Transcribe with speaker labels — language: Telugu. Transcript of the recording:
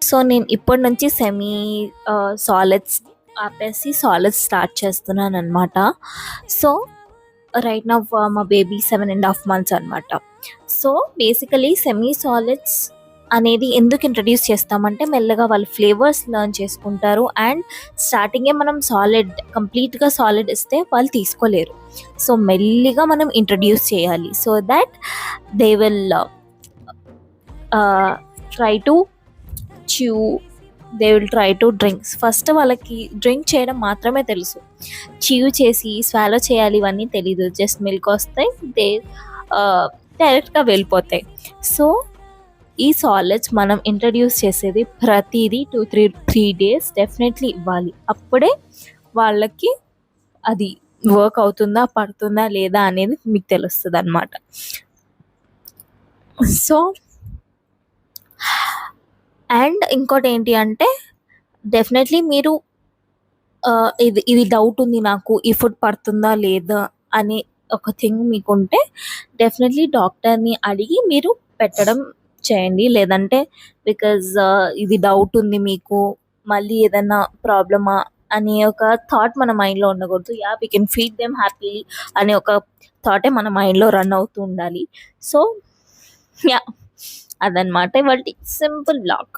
Speaker 1: సో నేను ఇప్పటి నుంచి సెమీ సాలిడ్స్ ఆపేసి సాలిడ్స్ స్టార్ట్ చేస్తున్నాను అనమాట. సో రైట్ నౌ మా బేబీ 7.5 months అనమాట. సో బేసికలీ సెమీ సాలిడ్స్ అనేది ఎందుకు ఇంట్రడ్యూస్ చేస్తామంటే మెల్లగా వాళ్ళు ఫ్లేవర్స్ లెర్న్ చేసుకుంటారు. అండ్ స్టార్టింగే మనం కంప్లీట్గా సాలిడ్ ఇస్తే వాళ్ళు తీసుకోలేరు. సో మెల్లిగా మనం ఇంట్రడ్యూస్ చేయాలి so that they will try to chew, they will try to drinks. First వాళ్ళకి డ్రింక్ చేయడం మాత్రమే తెలుసు, చ్యూ చేసి స్వాలో చేయాలి ఇవన్నీ తెలీదు. జస్ట్ మిల్క్ వస్తాయి, డైరెక్ట్గా వెళ్ళిపోతాయి. సో ఈ సాలిడ్స్ మనం ఇంట్రడ్యూస్ చేసేది ప్రతిదీ 2-3 days డెఫినెట్లీ ఇవ్వాలి. అప్పుడే వాళ్ళకి అది వర్క్ అవుతుందా పడుతుందా లేదా అనేది మీకు తెలుస్తుంది అనమాట. సో అండ్ ఇంకోటి ఏంటి అంటే డెఫినెట్లీ మీరు ఇది డౌట్ ఉంది నాకు, ఈ ఫుడ్ పడుతుందా లేదా అని ఒక థింగ్ మీకుంటే డెఫినెట్లీ డాక్టర్ని అడిగి మీరు పెట్టడం చేయండి. లేదంటే బికాజ్ ఇది డౌట్ ఉంది మీకు, మళ్ళీ ఏదైనా ప్రాబ్లమా అనే ఒక థాట్ మన మైండ్లో ఉండకూడదు. We can feed them happily అనే ఒక థాటే మన మైండ్లో రన్ అవుతూ ఉండాలి. సో యా, అదనమాట ఇవాళ సింపుల్ బ్లాగ్.